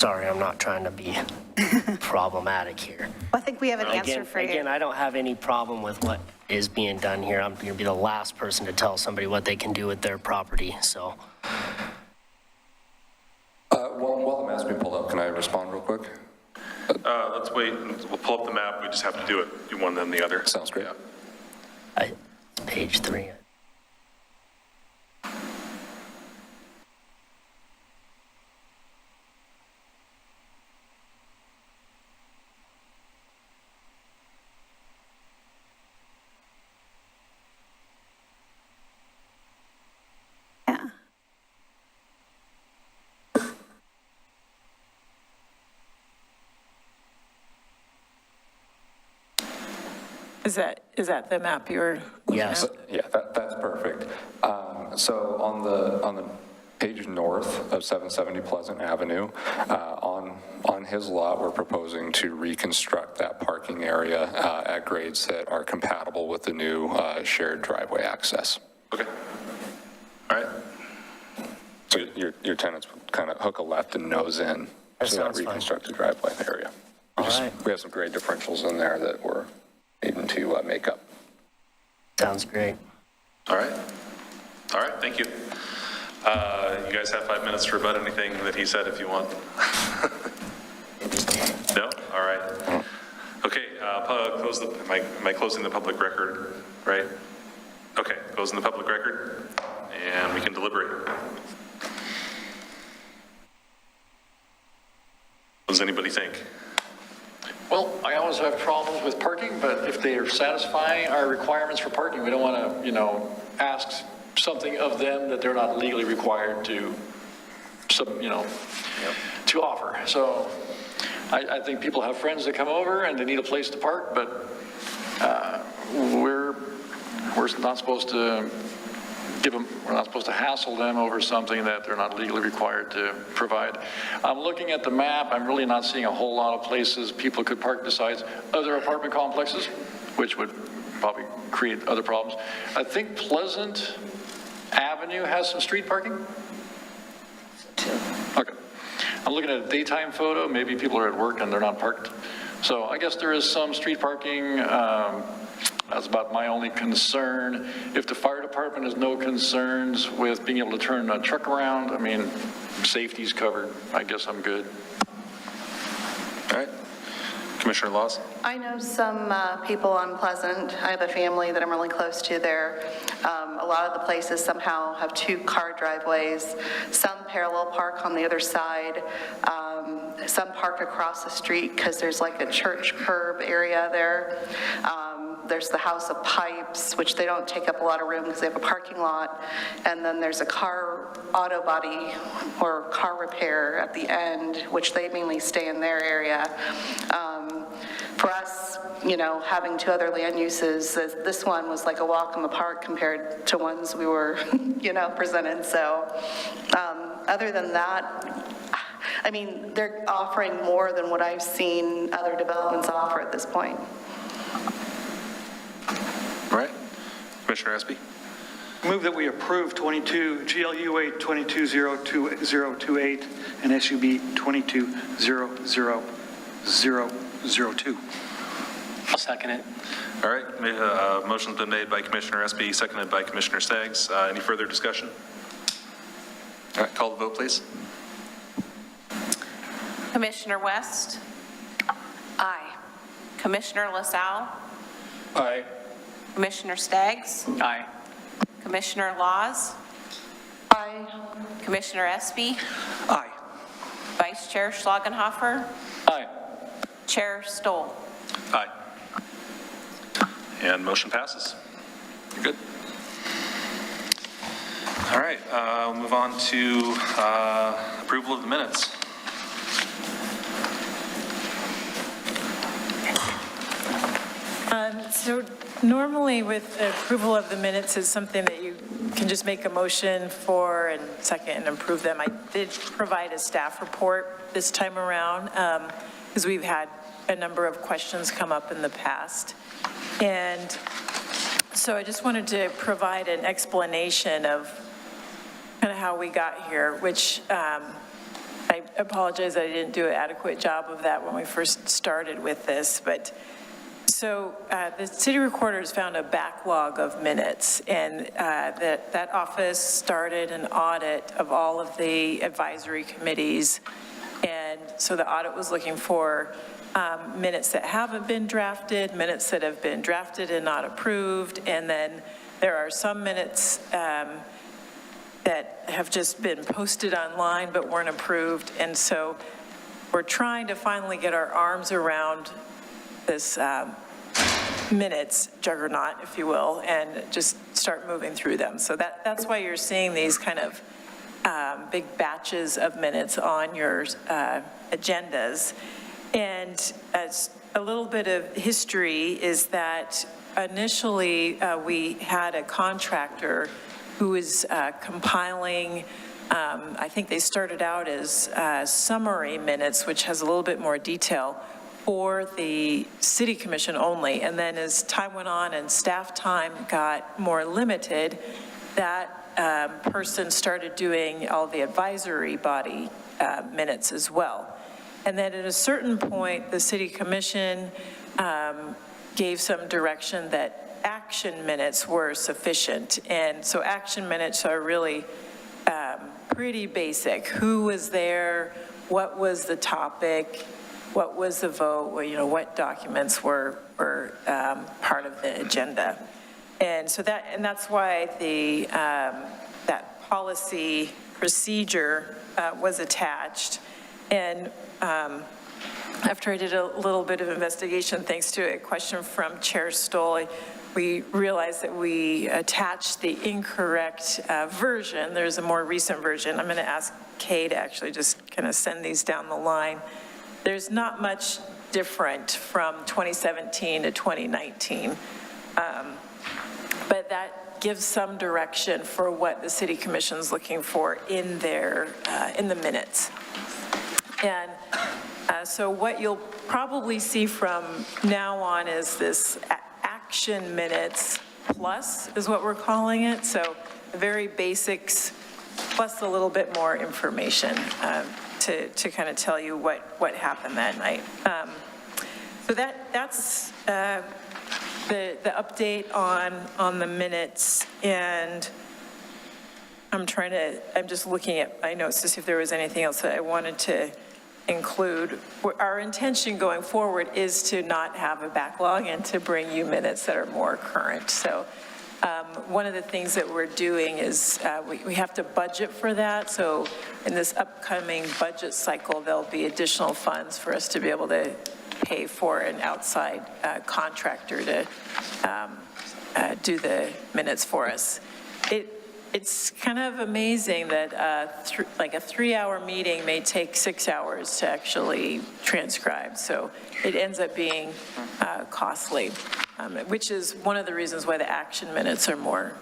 Sorry, I'm not trying to be problematic here. I think we have an answer for you. Again, I don't have any problem with what is being done here. I'm going to be the last person to tell somebody what they can do with their property, so. While the map's being pulled up, can I respond real quick? Let's wait, and we'll pull up the map. We just have to do it one then the other. Sounds great. Yeah. Page 3. Yeah. Is that the map you're looking Yes. at? Yeah, that's perfect. So on the page north of 770 Pleasant Avenue, on his lot, we're proposing to reconstruct that parking area at grades that are compatible with the new shared driveway access. Okay. All right. So your tenants would kind of hook a left and nose in That to that sounds fine. reconstructed driveway area. All right. We have some grade differentials in there that we're needing to make up. Sounds great. All right. All right, thank you. You guys have 5 minutes to rebut anything that he said if you want. No? All right. Okay, am I closing the public record, right? Okay, closing the public record, and we can deliberate. What does anybody think? Well, I always have problems with parking, but if they are satisfying our requirements for parking, we don't want to, ask something of them that they're not legally required to to offer. So I think people have friends that come over and they need a place to park, but we're not supposed to we're not supposed to hassle them over something that they're not legally required to provide. I'm looking at the map. I'm really not seeing a whole lot of places people could park besides other apartment complexes, which would probably create other problems. I think Pleasant Avenue has some street parking. Okay. I'm looking at a daytime photo. Maybe people are at work and they're not parked. So I guess there is some street parking. That's about my only concern. If the fire department has no concerns with being able to turn a truck around, I mean, safety's covered. I guess I'm good. All right. Commissioner Laws? I know some people on Pleasant. I have a family that I'm really close to there. A lot of the places somehow have 2-car driveways. Some parallel park on the other side. Some park across the street because there's like a church curb area there. There's the House of Pipes, which they don't take up a lot of room because they have a parking lot. And then there's a auto body or car repair at the end, which they mainly stay in their area. For us, having 2 other land uses, this one was like a walk in the park compared to ones we were, presented. So other than that, I mean, they're offering more than what I've seen other developments offer at this point. All right. Commissioner Espy? Move that we approve GLUA 220228 and SUB 220002. I'll second it. All right. Motion's been made by Commissioner Espy, seconded by Commissioner Staggs. Any further discussion? All right. Call the vote, please. Commissioner West? Aye. Commissioner LaSalle? Aye. Commissioner Staggs? Aye. Commissioner Laws? Aye. Commissioner Espy? Aye. Vice Chair Schlagenhofer? Aye. Chair Stoll? Aye. And motion passes. You're good. All right. We'll move on to approval of the minutes. So normally with approval of the minutes is something that you can just make a motion for and second and approve them. I did provide a staff report this time around because we've had a number of questions come up in the past. And so I just wanted to provide an explanation of kind of how we got here, which I apologize that I didn't do an adequate job of that when we first started with this, but so the city recorders found a backlog of minutes, and that office started an audit of all of the advisory committees, and so the audit was looking for minutes that haven't been drafted, minutes that have been drafted and not approved, and then there are some minutes that have just been posted online but weren't approved, and so we're trying to finally get our arms around this minutes juggernaut, if you will, and just start moving through them. So that's why you're seeing these kind of big batches of minutes on your agendas. And as a little bit of history is that initially we had a contractor who was compiling, I think they started out as summary minutes, which has a little bit more detail, for the city commission only. And then as time went on and staff time got more limited, that person started doing all the advisory body minutes as well. And then at a certain point, the city commission gave some direction that action minutes were sufficient. And so action minutes are really pretty basic. Who was there? What was the topic? What was the vote? Well, what documents were part of the agenda? And so that's why the that policy procedure was attached. And after I did a little bit of investigation, thanks to a question from Chair Stoll, we realized that we attached the incorrect version. There's a more recent version. I'm going to ask Kay to actually just kind of send these down the line. There's not much different from 2017 to 2019, but that gives some direction for what the City Commission's looking for in their, in the minutes. And so what you'll probably see from now on is this action minutes plus is what we're calling it. So the very basics plus a little bit more information to kind of tell you what happened that night. So that's the update on the minutes, and I'm just looking at my notes to see if there was anything else that I wanted to include. Our intention going forward is to not have a backlog and to bring you minutes that are more current. So one of the things that we're doing is we have to budget for that. So in this upcoming budget cycle, there'll be additional funds for us to be able to pay for an outside contractor to do the minutes for us. It's kind of amazing that like a 3-hour meeting may take 6 hours to actually transcribe. So it ends up being costly, which is one of the reasons why the action minutes are more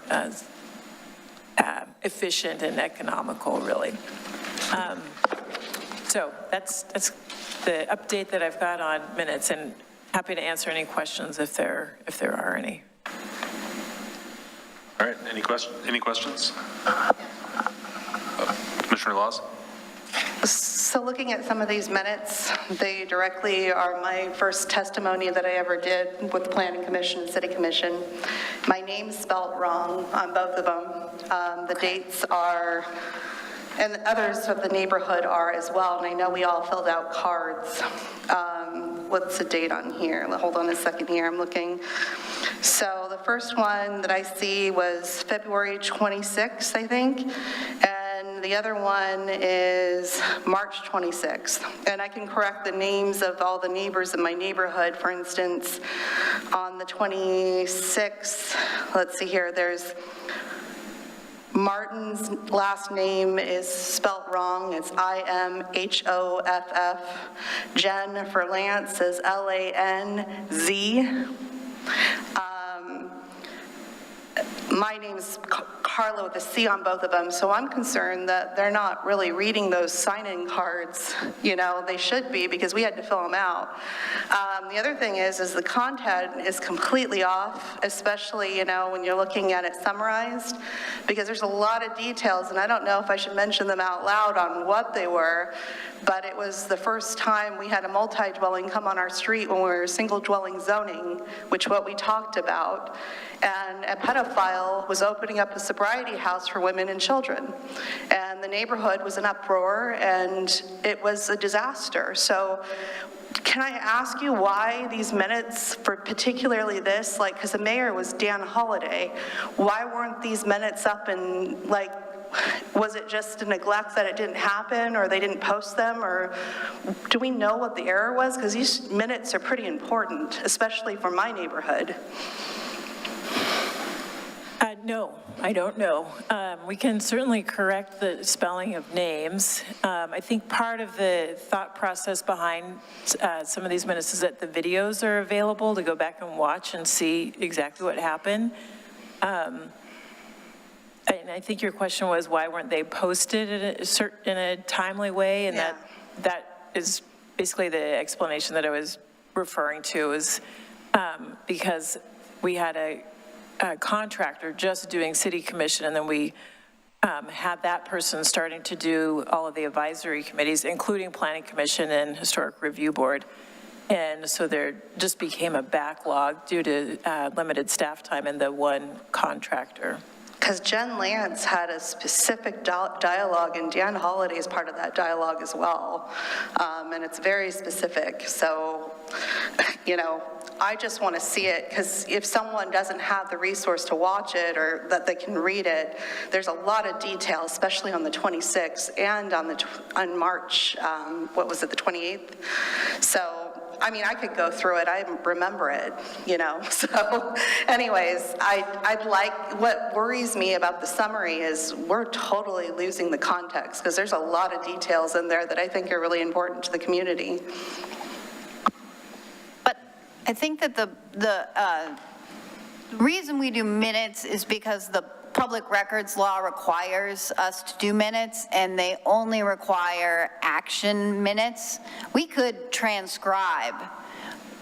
efficient and economical, really. So that's the update that I've got on minutes, and happy to answer any questions if there are any. All right, any questions? Commissioner Laws? So looking at some of these minutes, they directly are my first testimony that I ever did with the Planning Commission and City Commission. My name's spelled wrong on both of them. The dates are, and others of the neighborhood are as well, and I know we all filled out cards. What's the date on here? Hold on a second here, I'm looking. So the first one that I see was February 26th, I think, and the other one is March 26th. And I can correct the names of all the neighbors in my neighborhood. For instance, on the 26th, let's see here, there's Martin's last name is spelt wrong. It's I-M-H-O-F-F. Jen for Lance is L-A-N-Z. My name's Carla with a C on both of them, so I'm concerned that they're not really reading those sign-in cards. You know, they should be, because we had to fill them out. The other thing is the content is completely off, especially, you know, when you're looking at it summarized, because there's a lot of details, and I don't know if I should mention them out loud on what they were, but it was the first time we had a multi-dwelling come on our street when we were single-dwelling zoning, which what we talked about, and a pedophile was opening up a sobriety house for women and children. And the neighborhood was in uproar, and it was a disaster. So can I ask you why these minutes, for particularly this, like, because the mayor was Dan Holliday, why weren't these minutes up? And like, was it just a neglect that it didn't happen, or they didn't post them, or do we know what the error was? Because these minutes are pretty important, especially for my neighborhood. No, I don't know. We can certainly correct the spelling of names. I think part of the thought process behind some of these minutes is that the videos are available to go back and watch and see exactly what happened. And I think your question was, why weren't they posted in a timely way? And yeah. that is basically the explanation that I was referring to, is because we had a contractor just doing city commission, and then we had that person starting to do all of the advisory committees, including planning commission and historic review board. And so there just became a backlog due to limited staff time and the one contractor. Because Jen Lance had a specific dialogue, and Dan Holliday is part of that dialogue as well. And it's very specific. So, you know, I just want to see it, because if someone doesn't have the resource to watch it or that they can read it, there's a lot of detail, especially on the 26th and on March, what was it, the 28th? So I mean, I could go through it, I remember it, you know, so anyways, I'd like, what worries me about the summary is we're totally losing the context, because there's a lot of details in there that I think are really important to the community. But I think that the reason we do minutes is because the public records law requires us to do minutes, and they only require action minutes. We could transcribe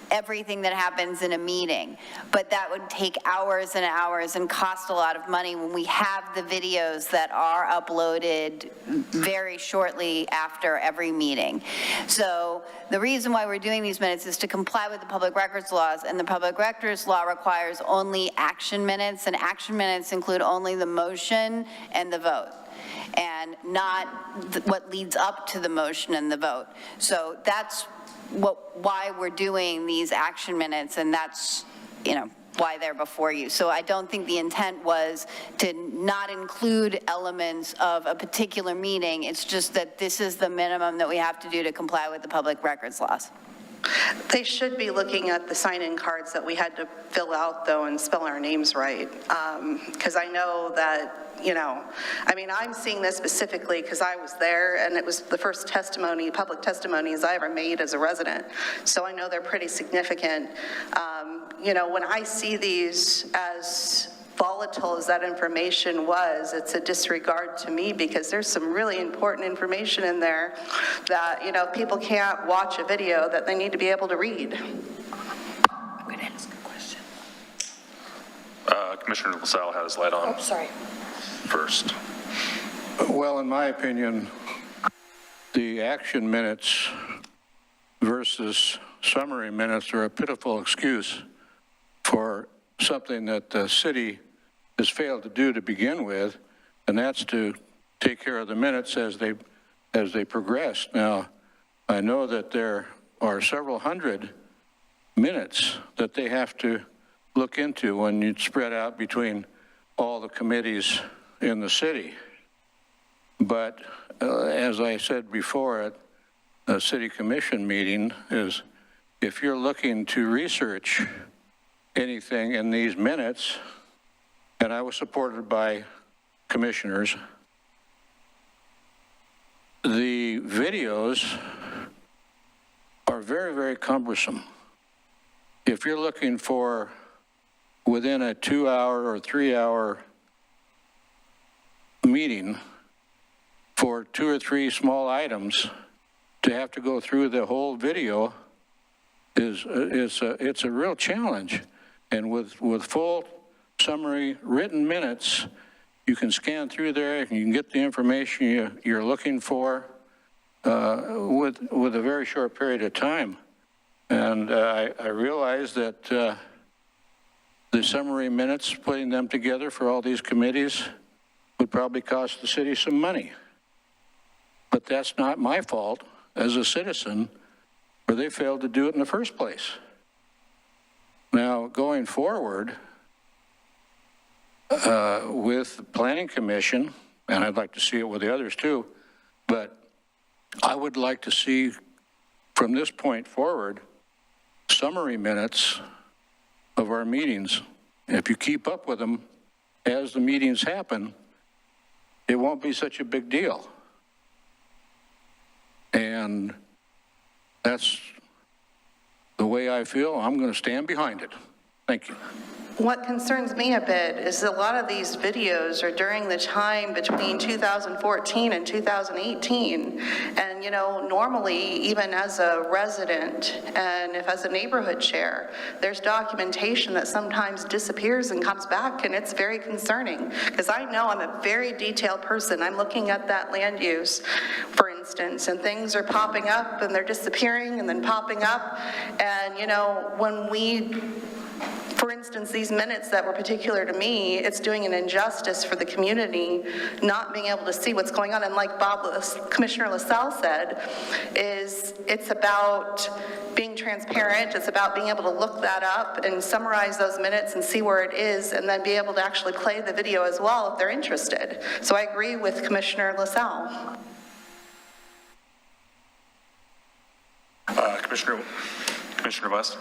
everything that happens in a meeting, but that would take hours and hours and cost a lot of money when we have the videos that are uploaded very shortly after every meeting. So the reason why we're doing these minutes is to comply with the public records laws, and the public records law requires only action minutes, and action minutes include only the motion and the vote, and not what leads up to the motion and the vote. So that's why we're doing these action minutes, and that's, you know, why they're before you. So I don't think the intent was to not include elements of a particular meeting. It's just that this is the minimum that we have to do to comply with the public records laws. They should be looking at the sign-in cards that we had to fill out, though, and spell our names right. Because I know that, you know, I mean, I'm seeing this specifically because I was there, and it was the first testimony, public testimonies I ever made as a resident. So I know they're pretty significant. You know, when I see these, as volatile as that information was, it's a disregard to me, because there's some really important information in there that, you know, people can't watch a video that they need to be able to read. I'm going to ask a question. Commissioner LaSalle had his light on. Oh, sorry. First. Well, in my opinion, the action minutes versus summary minutes are a pitiful excuse for something that the city has failed to do to begin with, and that's to take care of the minutes as they progress. Now, I know that there are several hundred minutes that they have to look into when you spread out between all the committees in the city. But as I said before at a city commission meeting, is if you're looking to research anything in these minutes, and I was supported by commissioners, the videos are very, very cumbersome. If you're looking for within a 2-hour or 3-hour meeting for 2 or 3 small items, to have to go through the whole video it's a real challenge. And with full summary written minutes, you can scan through there and you can get the information you're looking for with a very short period of time. And I realize that the summary minutes, putting them together for all these committees, would probably cost the city some money. But that's not my fault as a citizen, where they failed to do it in the first place. Now, going forward with the Planning Commission, and I'd like to see it with the others too, but I would like to see from this point forward summary minutes of our meetings. If you keep up with them as the meetings happen, it won't be such a big deal. And that's the way I feel. I'm going to stand behind it. Thank you. What concerns me a bit is a lot of these videos are during the time between 2014 and 2018. And, you know, normally, even as a resident and if as a neighborhood chair, there's documentation that sometimes disappears and comes back, and it's very concerning. Because I know I'm a very detailed person. I'm looking at that land use, for instance, and things are popping up and they're disappearing and then popping up. And, you know, when we, for instance, these minutes that were particular to me, it's doing an injustice for the community not being able to see what's going on. And like Commissioner LaSalle said, it's about being transparent. It's about being able to look that up and summarize those minutes and see where it is, and then be able to actually play the video as well if they're interested. So I agree with Commissioner LaSalle. Commissioner Commissioner West?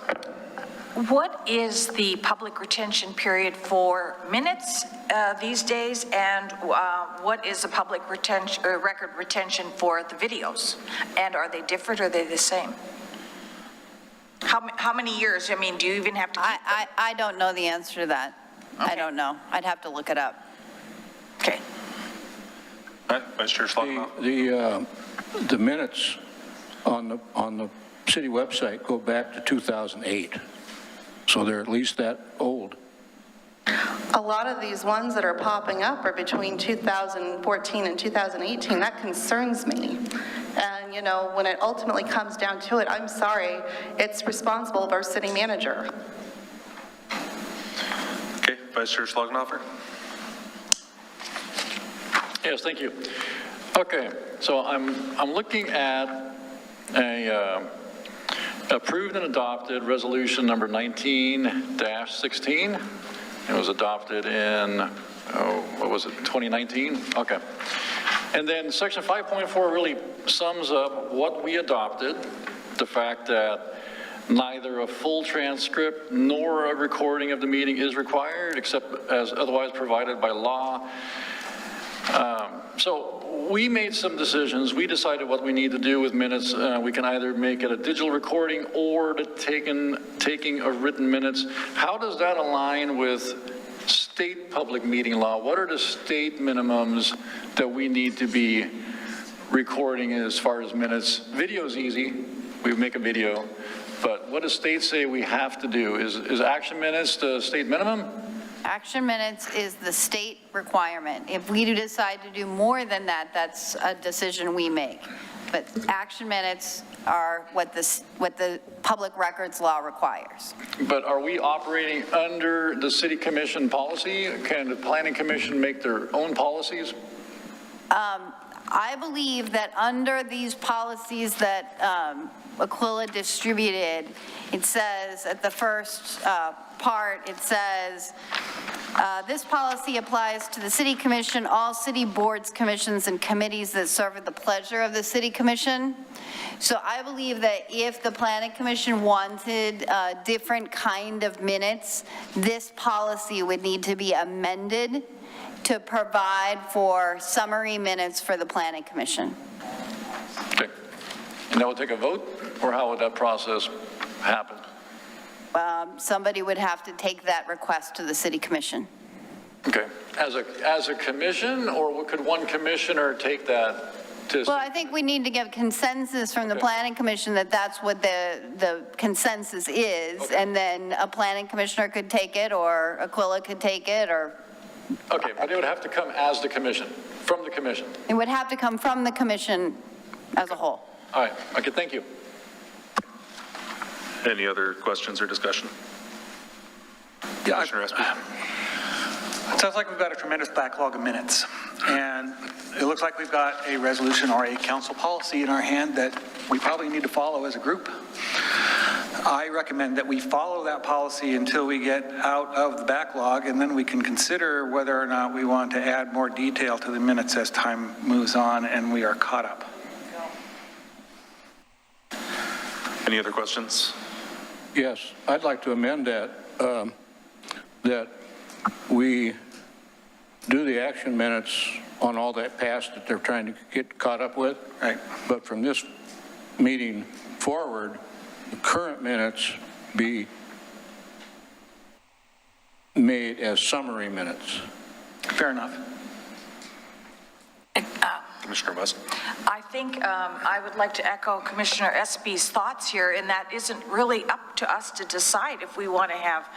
What is the public retention period for minutes these days, and what is the public retention, record retention for the videos? And are they different, or are they the same? How many years? I mean, do you even have to keep them? I don't know the answer to that. I don't know. I'd have to look it up. Okay. All right, Vice Chair Schlagenhofer. The minutes on the city website go back to 2008, so they're at least that old. A lot of these ones that are popping up are between 2014 and 2018. That concerns me. And, you know, when it ultimately comes down to it, I'm sorry, it's responsible of our city manager. Okay, Vice Chair Schlagenhofer? Yes, thank you. Okay, so I'm looking at a approved and adopted resolution number 19-16. It was adopted in, what was it, 2019? Okay. And then section 5.4 really sums up what we adopted, the fact that neither a full transcript nor a recording of the meeting is required except as otherwise provided by law. So we made some decisions. We decided what we need to do with minutes. We can either make it a digital recording or taking of written minutes. How does that align with state public meeting law? What are the state minimums that we need to be recording as far as minutes? Video's easy. We make a video. But what does state say we have to do? Is action minutes the state minimum? Action minutes is the state requirement. If we do decide to do more than that, that's a decision we make. But action minutes are what the public records law requires. But are we operating under the city commission policy? Can the planning commission make their own policies? I believe that under these policies that Aquila distributed, it says at the first part, it says, this policy applies to the city commission, all city boards, commissions, and committees that serve at the pleasure of the city commission. So I believe that if the planning commission wanted a different kind of minutes, this policy would need to be amended to provide for summary minutes for the planning commission. Okay. And that would take a vote, or how would that process happen? Somebody would have to take that request to the city commission. Okay. As a commission, or could one commissioner take that to? Well, I think we need to get consensus from the planning commission that that's what the consensus is, and then a planning commissioner could take it, or Aquila could take it, or. Okay, but it would have to come as the commission, from the commission. It would have to come from the commission as a whole. All right, okay, thank you. Any other questions or discussion? Yeah, Commissioner Espy. It sounds like we've got a tremendous backlog of minutes, and it looks like we've got a resolution or a council policy in our hand that we probably need to follow as a group. I recommend that we follow that policy until we get out of the backlog, and then we can consider whether or not we want to add more detail to the minutes as time moves on and we are caught up. Any other questions? Yes, I'd like to amend that, that we do the action minutes on all that past that they're trying to get caught up with. Right. But from this meeting forward, the current minutes be made as summary minutes. Fair enough. Commissioner West? I think I would like to echo Commissioner Espy's thoughts here, and that isn't really up to us to decide if we want to have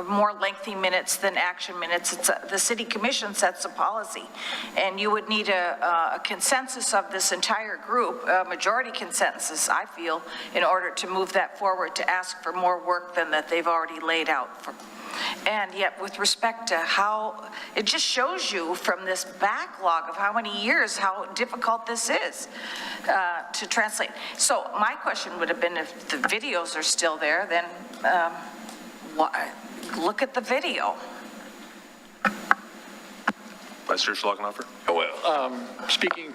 more lengthy minutes than action minutes. It's the city commission sets a policy, and you would need a consensus of this entire group, a majority consensus, I feel, in order to move that forward, to ask for more work than that they've already laid out for. And yet, with respect to how, it just shows you from this backlog of how many years, how difficult this is to translate. So my question would have been, if the videos are still there, then look at the video. Vice Chair Schlagenhofer? Well, speaking,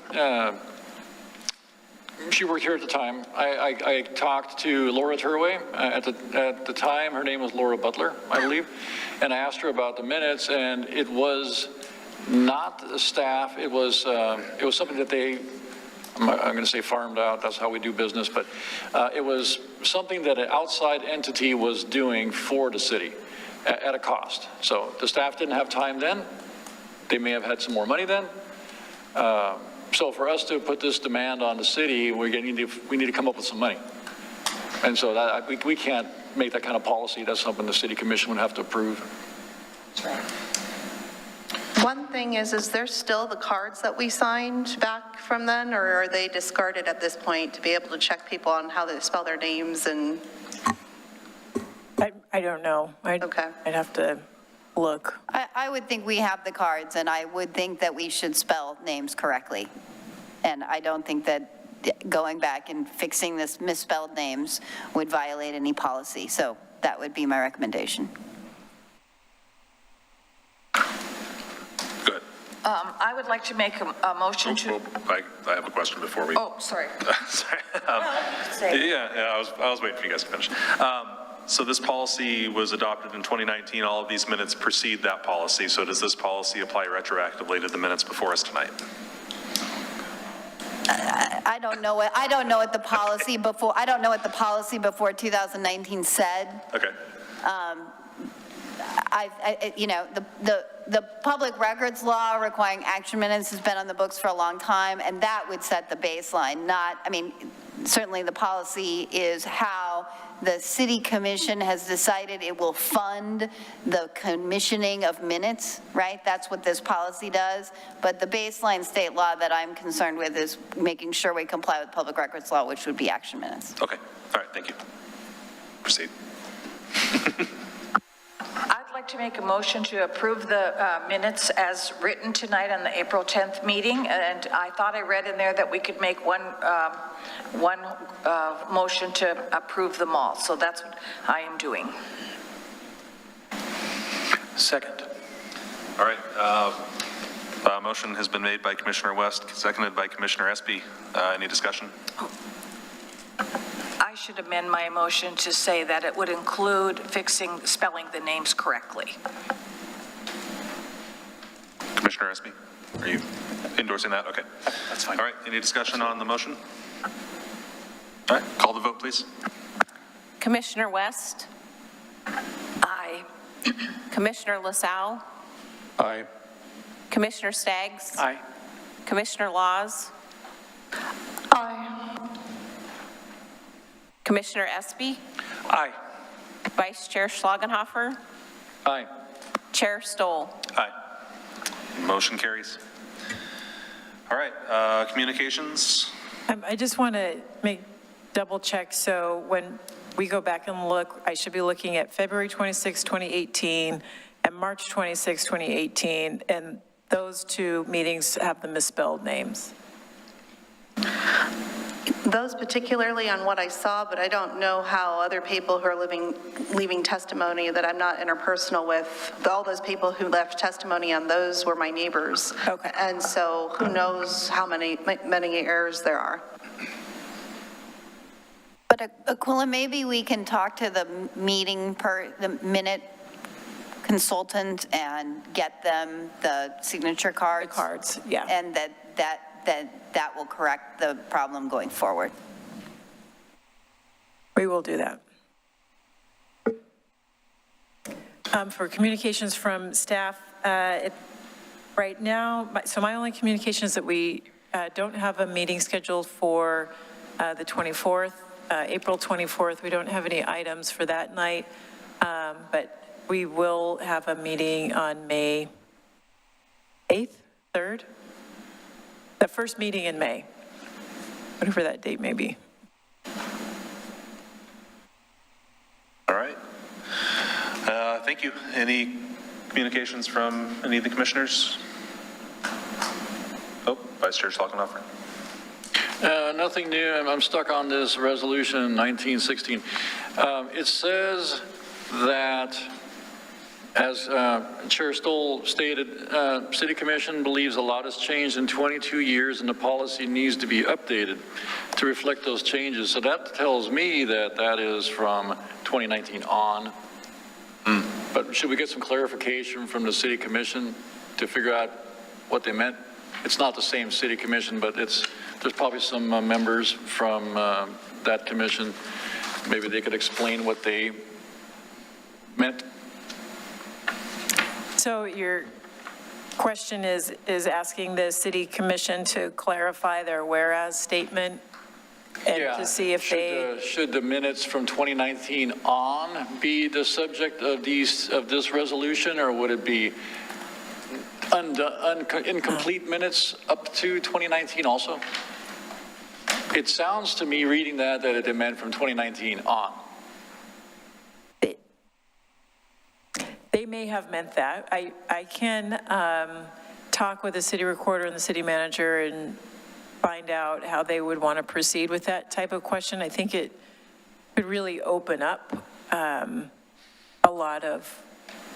she worked here at the time. I talked to Laura Turway. At the time, her name was Laura Butler, I believe, and I asked her about the minutes, and it was not the staff. It was something that they, I'm going to say farmed out. That's how we do business, but it was something that an outside entity was doing for the city at a cost. So the staff didn't have time then. They may have had some more money then. So for us to put this demand on the city, we need to come up with some money. And so that, we can't make that kind of policy. That's something the city commission would have to approve. That's right. One thing is there still the cards that we signed back from then, or are they discarded at this point to be able to check people on how they spell their names and? I don't know. Okay. I'd have to look. I would think we have the cards, and I would think that we should spell names correctly. And I don't think that going back and fixing this misspelled names would violate any policy. So that would be my recommendation. Good. I would like to make a motion to, I have a question before we. oh, sorry. Sorry. Say. Yeah, I was waiting for you guys to finish. So this policy was adopted in 2019. All of these minutes precede that policy. So does this policy apply retroactively to the minutes before us tonight? I don't know what the policy before, I don't know what the policy before 2019 said. Okay. You know, the public records law requiring action minutes has been on the books for a long time, and that would set the baseline, not, I mean, certainly the policy is how the city commission has decided it will fund the commissioning of minutes, right? That's what this policy does. But the baseline state law that I'm concerned with is making sure we comply with public records law, which would be action minutes. Okay. All right. Thank you. Proceed. I'd like to make a motion to approve the minutes as written tonight on the April 10th meeting, and I thought I read in there that we could make one motion to approve them all, so that's what I am doing. Second. All right. Motion has been made by Commissioner West, seconded by Commissioner Espy. Any discussion? I should amend my motion to say that it would include spelling the names correctly. Commissioner Espy, are you endorsing that? Okay. That's fine. All right. Any discussion on the motion? All right. Call the vote, please. Commissioner West, Aye. Commissioner LaSalle, Aye. Commissioner Staggs, Aye. Commissioner Laws, Aye. Commissioner Espy, Aye. Vice Chair Schlagenhofer, Aye. Chair Stoll. Aye. Motion carries. All right. Communications. I just want to double check. So when we go back and look, I should be looking at February 26, 2018 and March 26, 2018, and those two meetings have the misspelled names. Those particularly on what I saw, but I don't know how other people who are leaving testimony that I'm not interpersonal with, all those people who left testimony on those were my neighbors. Okay. And so who knows how many errors there are. But Aquila, maybe we can talk to the the minute consultant and get them the signature cards. The cards, yeah. And that will correct the problem going forward. We will do that. For communications from staff, right now, so my only communication is that we don't have a meeting scheduled for the 24th, April 24th. We don't have any items for that night, but we will have a meeting on May 8th, 3rd, the first meeting in May, whatever that date may be. All right. Thank you. Any communications from any of the commissioners? Oh, Vice Chair Schlagenhofer. Nothing new. I'm stuck on this resolution 1916. It says that As Chair Stoll stated, City Commission believes a lot has changed in 22 years and the policy needs to be updated to reflect those changes. So that tells me that that is from 2019 on. But should we get some clarification from the City Commission to figure out what they meant? It's not the same City Commission, but there's probably some members from that commission. Maybe they could explain what they meant. So your question is asking the city commission to clarify their whereas statement and to see if Should the minutes from 2019 on be the subject of this resolution, or would it be incomplete minutes up to 2019 also? It sounds to me, reading that it meant from 2019 on. They may have meant that. I can talk with the city recorder and the city manager and find out how they would want to proceed with that type of question. I think it could really open up a lot of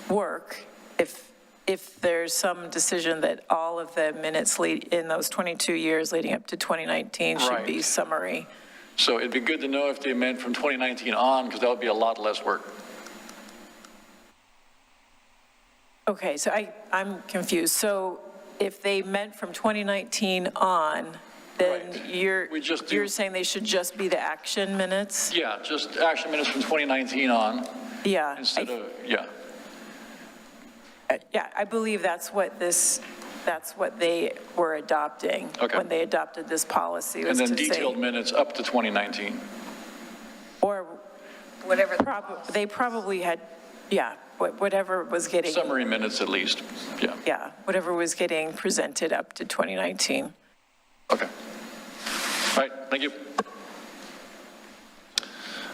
work if there's some decision that all of the minutes in those 22 years leading up to 2019 should be summary. So it'd be good to know if they meant from 2019 on, because that would be a lot less work. Okay, so I'm confused. So if they meant from 2019 on, then you're saying they should just be the action minutes? Yeah, just action minutes from 2019 on. Yeah. Instead of, yeah. Yeah, I believe that's what they were adopting when they adopted this policy. And then detailed minutes up to 2019. Or whatever. They probably had, whatever was getting. Summary minutes at least, yeah. Yeah, whatever was getting presented up to 2019. Okay. All right, thank you.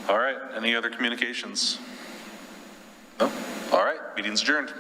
All right, any other communications? No? All right, meeting's adjourned.